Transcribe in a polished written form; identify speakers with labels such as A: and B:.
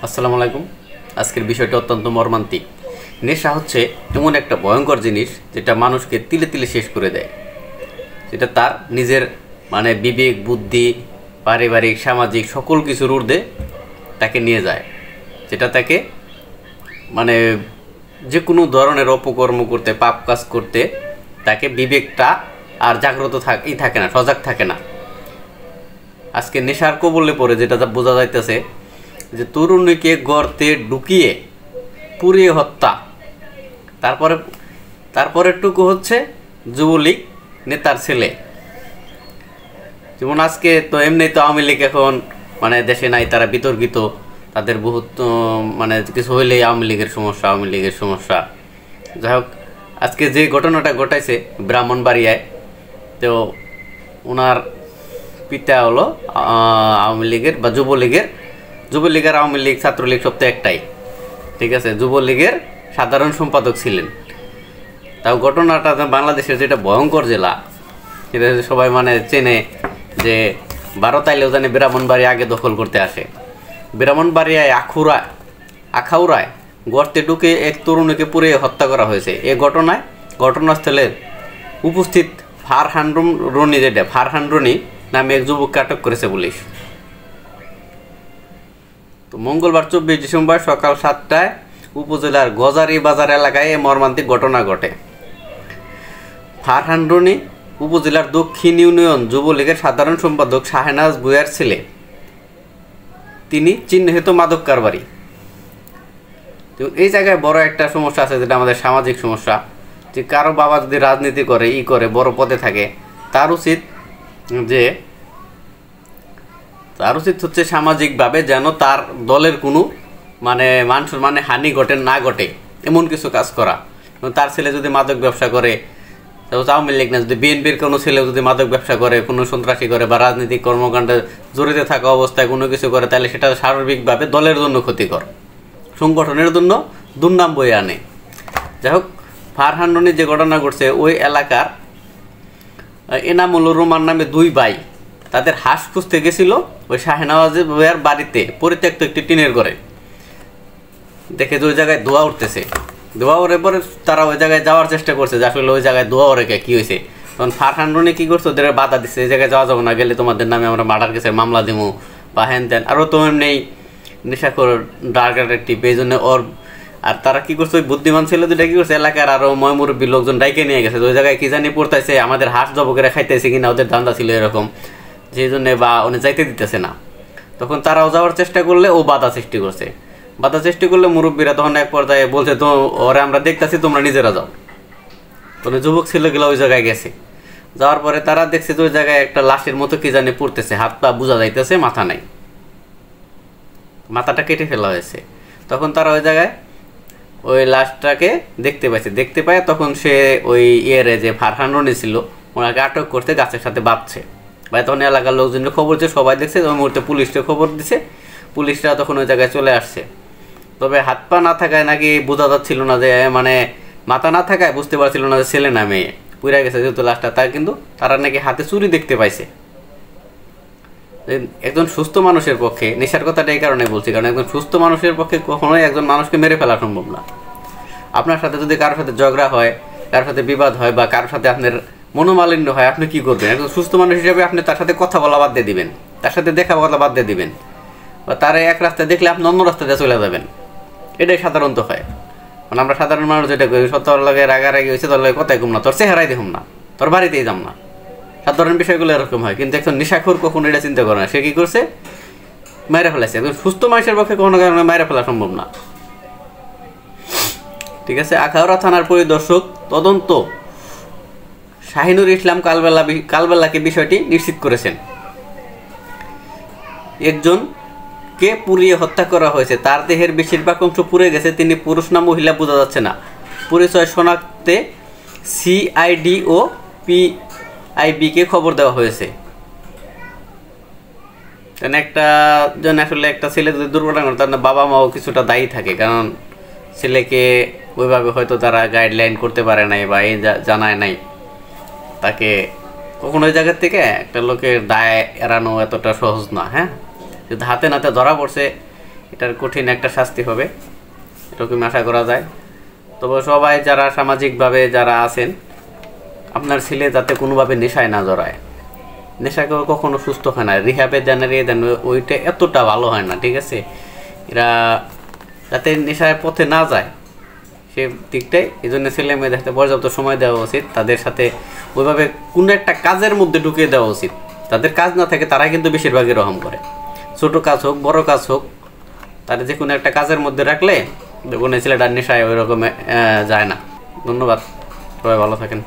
A: আসসালামু আলাইকুম। আজকের বিষয়টা অত্যন্ত মর্মান্তিক। নেশা হচ্ছে এমন একটা ভয়ঙ্কর জিনিস যেটা মানুষকে তিলে তিলে শেষ করে দেয়। যেটা তার নিজের বিবেক, বুদ্ধি, পারিবারিক, সামাজিক সকল কিছুর ঊর্ধ্বে তাকে নিয়ে যায়। যেটা তাকে মানে যে কোনো ধরনের অপকর্ম করতে, পাপ কাজ করতে তাকে বিবেকটা আর জাগ্রত থাকে না, সজাগ থাকে না। আজকে নেশার কবলে পড়ে যেটা বোঝা যাইতেছে যে তরুণীকে গর্তে ঢুকিয়ে পুড়িয়ে হত্যা, তারপরেরটুকু হচ্ছে যুবলীগ নেতার ছেলে। যেমন আজকে তো এমনি তো আওয়ামী লীগ এখন দেশে নাই, তারা বিতর্কিত, তাদের বহুত কিছু হইলেই আওয়ামী লীগের সমস্যা। যাই হোক, আজকে যে ঘটনাটা ঘটাইছে ব্রাহ্মণবাড়িয়ায়, তো ওনার পিতা হলো আওয়ামী লীগের বা যুবলীগের আওয়ামী লীগ, ছাত্রলীগ সব তো একটাই, ঠিক আছে, যুবলীগের সাধারণ সম্পাদক ছিলেন। তাও ঘটনাটা বাংলাদেশের যেটা ভয়ঙ্কর জেলা, সেটা সবাই চেনে যে ভারত আইলেও জানে ব্রাহ্মণবাড়িয়া আগে দখল করতে আসে। ব্রাহ্মণবাড়িয়ায় আখাউড়ায় গর্তে ঢুকে এক তরুণীকে পুড়িয়ে হত্যা করা হয়েছে। এই ঘটনাস্থলে উপস্থিত ফারহান রনি নামে এক যুবককে আটক করেছে পুলিশ। তো মঙ্গলবার 24 ডিসেম্বর সকাল 7টায় উপজেলার গজারি বাজার এলাকায় এই মর্মান্তিক ঘটনা ঘটে। ফারহান রনি উপজেলার দক্ষিণ ইউনিয়ন যুবলীগের সাধারণ সম্পাদক শাহনাজ ভূঁইয়ার ছেলে। তিনি চিহ্নিত মাদক কারবারি। তো এই জায়গায় বড় একটা সমস্যা আছে, যেটা আমাদের সামাজিক সমস্যা, যে কারো বাবা যদি রাজনীতি করে বড় পদে থাকে, তার উচিত হচ্ছে সামাজিকভাবে যেন তার দলের কোনো মান হানি না ঘটে এমন কিছু কাজ করা। তার ছেলে যদি মাদক ব্যবসা করে, আওয়ামী লীগ না, যদি বিএনপির কোনো ছেলে যদি মাদক ব্যবসা করে, কোনো সন্ত্রাসী করে বা রাজনৈতিক কর্মকাণ্ডে জড়িত থাকা অবস্থায় কোনো কিছু করে, তাহলে সেটা সার্বিকভাবে দলের জন্য ক্ষতিকর, সংগঠনের জন্য দুর্নাম বয়ে আনে। যাই হোক, ফারহান রনি যে ঘটনা ঘটছে, ওই এলাকার এনামুল রহমান নামে দুই ভাই তাদের হাঁস খুঁজতে গেছিল ওই শাহনাজ ভূঁইয়ার বাড়িতে, পরিত্যক্ত একটি টিনের ঘরে। দেখে যে ওই জায়গায় ধোঁয়া উঠতেছে, ধোঁয়া ওড়ে পরে তারা ওই জায়গায় যাওয়ার চেষ্টা করছে যে আসলে ওই জায়গায় ধোঁয়া ওড়ে কি হয়েছে। তখন ফারহান রনি কি করছে, ওদের বাধা দিচ্ছে, এই জায়গায় যাওয়া যাবো না, গেলে তোমাদের নামে আমরা মার্ডার কেসের মামলা দিব বা হ্যান ত্যান, আরও তো এমনি নেশাখোর ড্রাগ অ্যাডিক্টিভ, এই জন্য আর তারা কি করছে, ওই বুদ্ধিমান ছেলে দুটা কি করছে, এলাকার আরো ময়মুরব্বী লোকজন ডাইকে নিয়ে গেছে, ওই জায়গায় কি জানি পড়তেছে, আমাদের হাঁস জব করে খাইতেছে কিনা, ওদের ধান্দা ছিল এরকম, সেই জন্য বা উনি যাইতে দিতেছে না। তখন তারাও যাওয়ার চেষ্টা করলে ও বাধা সৃষ্টি করলে মুরব্বীরা তখন এক পর্যায়ে বলছে, তো ওরা আমরা দেখতেছি, তোমরা নিজেরা যাও। তখন যুবক ছেলেগুলো ওই জায়গায় গেছে। যাওয়ার পরে তারা দেখছে যে ওই জায়গায় একটা লাশের মতো কি জানি পড়তেছে, হাত পা বোঝা যাইতেছে, মাথা নাই, মাথাটা কেটে ফেলা হয়েছে। তখন তারা ওই জায়গায় ওই লাশটাকে দেখতে পায় তখন সে ওই যে ফারহান রনি ছিল, ওনাকে আটক করতে গাছের সাথে বাঁধছে। ভাই তখন এলাকার লোকজনের খবর যে সবাই দেখছে, ওই মুহূর্তে পুলিশকে খবর দিছে, পুলিশরা তখন ওই জায়গায় চলে আসছে। তবে হাত পা না থাকায় নাকি বোঝা যাচ্ছিল না, যে মাথা না থাকায় বুঝতে পারছিল না যে ছেলে না মেয়ে, পুড়ে গেছে যেহেতু লাশটা, তাই কিন্তু তারা নাকি হাতে চুরি দেখতে পাইছে। একজন সুস্থ মানুষের পক্ষে, নেশার কথাটা এই কারণে বলছি, কারণ একজন সুস্থ মানুষের পক্ষে কখনোই একজন মানুষকে মেরে ফেলা সম্ভব না। আপনার সাথে যদি কারোর সাথে ঝগড়া হয়, কারোর সাথে বিবাদ হয়, বা কারোর সাথে আপনার মনোমালিন্য হয়, আপনি কি করবেন? একজন সুস্থ মানুষ হিসেবে আপনি তার সাথে কথা বলা বাদ দিয়ে দিবেন, তার সাথে দেখা বলা বাদ দিয়ে দিবেন, বা তারা এক রাস্তায় দেখলে আপনি অন্য রাস্তাতে চলে যাবেন। এটাই সাধারণত হয়। আমরা সাধারণ মানুষ যেটা করি, তোর লাগে রাগারাগি হয়েছে, তোর লাগে কথাই কম না, তোর চেহারাই দেখুন না, তোর বাড়িতেই যাম না, সাধারণ বিষয়গুলো এরকম হয়। কিন্তু একজন নেশাখোর কখনো এটা চিন্তা করে না, সে কি করছে, মাইরা ফেলাইছে। একজন সুস্থ মানুষের পক্ষে কখনো কারণে মাইরা ফেলা সম্ভব না, ঠিক আছে। আখাউড়া থানার পরিদর্শক তদন্ত শাহিনুর ইসলাম কালবেলাকে বিষয়টি নিশ্চিত করেছেন। একজনকে পুড়িয়ে হত্যা করা হয়েছে, তার দেহের বেশিরভাগ অংশ পুড়ে গেছে, তিনি পুরুষ না মহিলা বোঝা যাচ্ছে না। পরিচয় শনাক্তে সিআইডি ও পিআইবিকে খবর দেওয়া হয়েছে। কারণ একটা ছেলে যদি দুর্ঘটনা করে, তার বাবা মাও কিছুটা দায়ী থাকে, কারণ ছেলেকে ওইভাবে হয়তো তারা গাইডলাইন করতে পারে নাই বা জানায় নাই তাকে। কখনো ওই জায়গার থেকে একটা লোকের দায় এড়ানো এতটা সহজ না। হ্যাঁ, যদি হাতে নাতে ধরা পড়ছে, এটার কঠিন একটা শাস্তি হবে, এরকম আশা করা যায়। তবে সবাই যারা সামাজিকভাবে যারা আছেন, আপনার ছেলে যাতে কোনোভাবে নেশায় না জড়ায়। নেশা কখনো সুস্থ হয় না, রিহ্যাবে দেন ওইটা এতটা ভালো হয় না, ঠিক আছে? এরা যাতে নেশার পথে না যায় সে দিকটাই, এই জন্য ছেলে মেয়েদের সাথে পর্যাপ্ত সময় দেওয়া উচিত। তাদের সাথে ওইভাবে কোনো একটা কাজের মধ্যে ঢুকিয়ে দেওয়া উচিত। তাদের কাজ না থাকে তারা কিন্তু বেশিরভাগই রহম করে, ছোট কাজ হোক বড় কাজ হোক, তারা যে কোনো একটা কাজের মধ্যে রাখলে দেখুন ছেলেটার নেশায় ওই রকম যায় না। ধন্যবাদ, সবাই ভালো থাকেন।